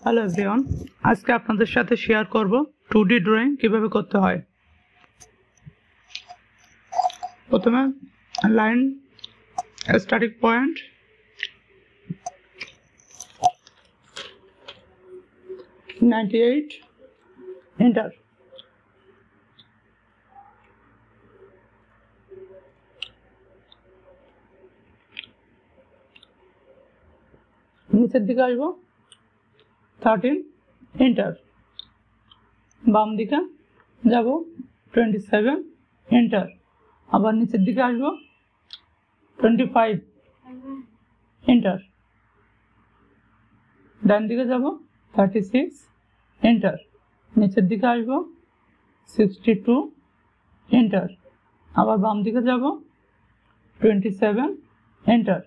Hello everyone, আজকে আপনাদের সাথে শেয়ার করব 2D ড্রয়িং কিভাবে করতে হয়। প্রথমে লাইন স্টার্টিং পয়েন্ট, এন্টার। নিচের দিকে আসবো 13, এন্টার। বাম দিকে যাব 27, এন্টার। আবার নিচের দিকে আসবো 25, এন্টার। ডান দিকে যাব 36, এন্টার। নিচের দিকে আসবো 62, এন্টার। আবার বাম দিকে যাব 27, এন্টার।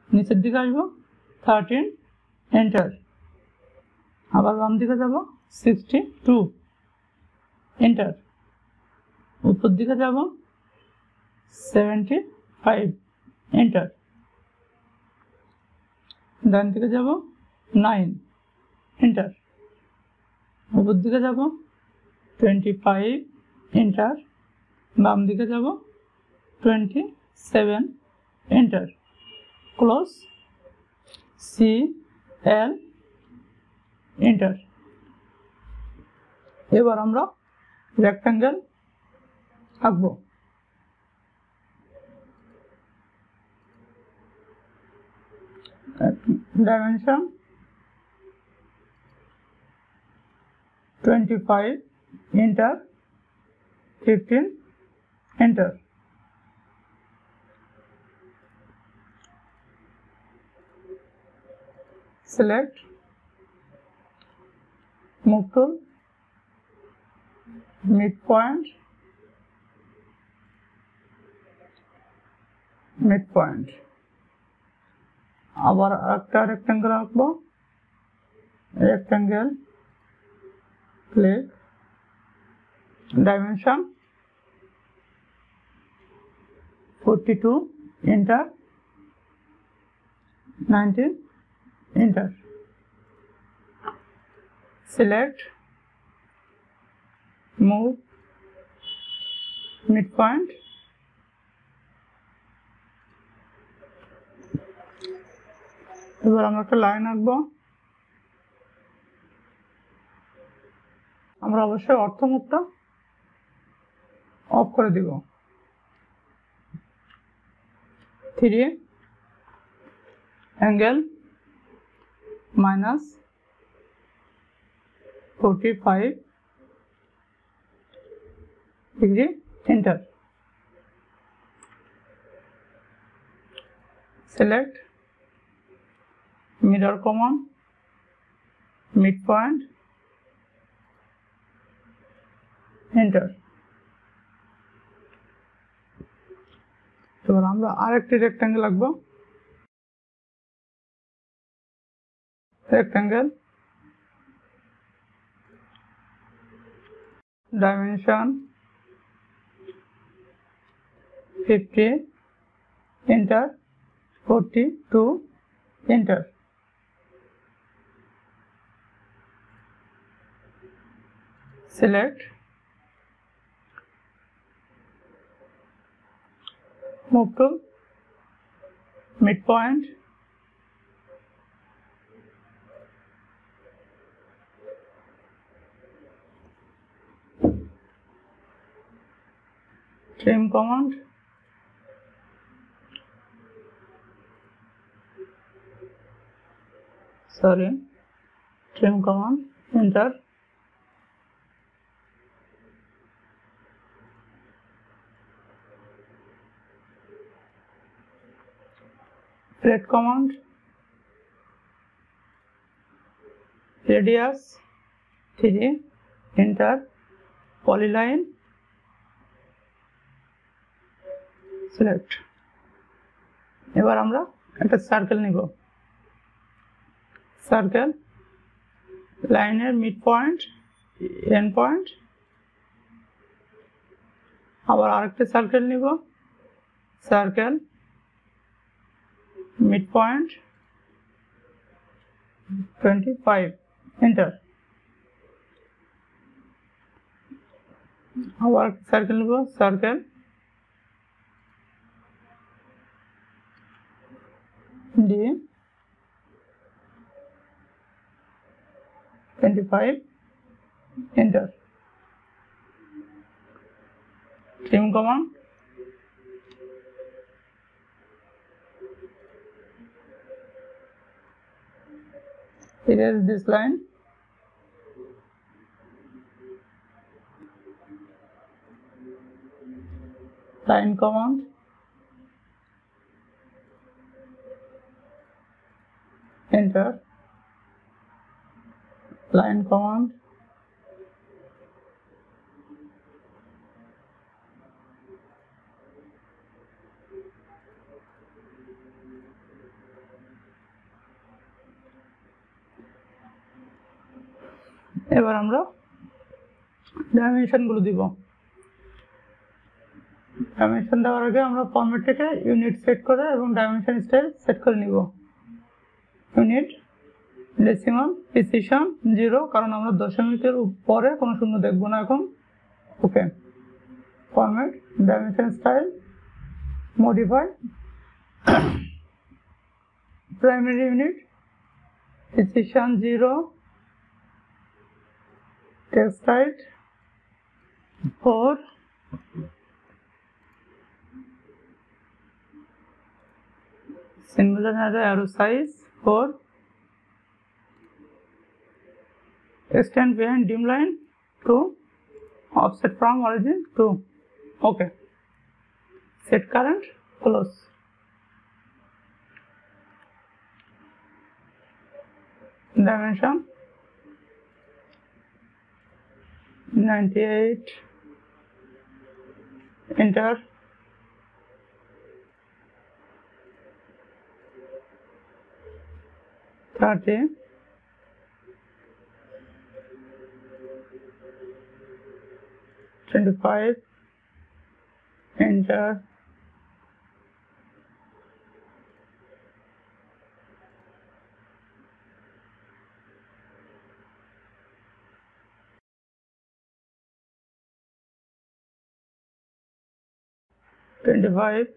নিচের দিকে আসবো 13, এন্টার। আবার বাম দিকে যাব 62, এন্টার। উপর দিকে যাব 75, এন্টার। ডান দিকে যাব 9, এন্টার। উপর দিকে যাব 25, এন্টার। বাম দিকে যাব 27, এন্টার। Close CL, enter. এবার আমরা রেক্ট্যাঙ্গেল আঁকবো। Dimension 25, enter. 15, enter. Select, move tool, midpoint, আবার একটা রেক্ট্যাঙ্গেল আঁকবো। Rectangle, click, dimension 42, enter. 19, enter. Select, move, midpoint, এবার আমরা একটা লাইন আঁকবো। আমরা অবশ্যই অর্থমুখটা অফ করে দিব। 3 angle -45 degree, enter. Select, mirror command, midpoint, enter. এবার আমরা আরেকটি রেক্ট্যাঙ্গেল আঁকবো। Rectangle, dimension 50, enter. 42, enter. Select, move to midpoint, trim command, enter. Plate command, radius 3, enter. Polyline, select. এবার আমরা একটা সার্কেল নিব। সার্কেল, লাইনের মিড পয়েন্ট, এন্ড পয়েন্ট। আবার আরেকটা সার্কেল নিব। Circle, mid point 25, enter. আবার সার্কেল নেব, circle D 25 enter. Trim command erase this line. Line command enter. Line command এবার আমরা ডাইমেনশন গুলো দিব। ডাইমেনশন দেওয়ার আগে আমরা ফরম্যাট থেকে ইউনিট সেট করে এবং ডাইমেনশন স্টাইল সেট করে নিব। ইউনিট ডেসিমাল প্রিসিশন 0, কারণ আমরা দশমিকের উপরে কোনো শূন্য দেখব না এখন। Okay, format dimension style modify primary unit precision 0, text height 4, singular arrow size 4, extend behind dim line 2, offset from origin 2. Okay, set current, close. Dimension 98 enter. Thirty $25 enter. $25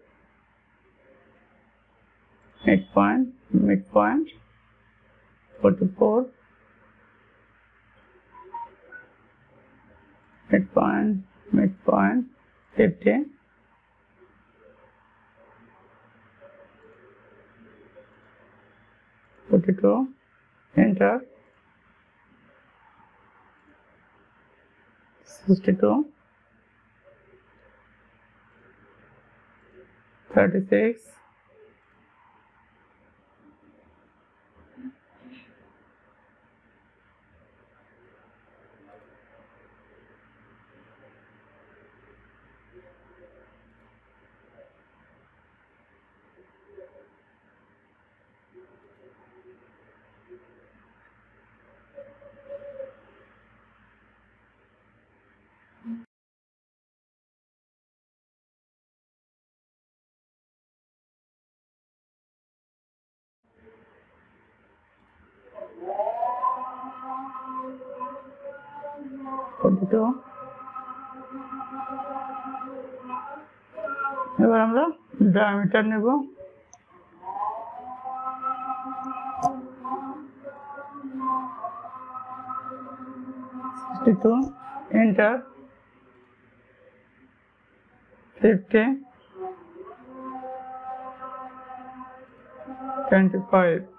midpoint 44 midpoint 50 42 enter. 62 36 42 এবার আমরা diameter নেব। 62 enter. 50 25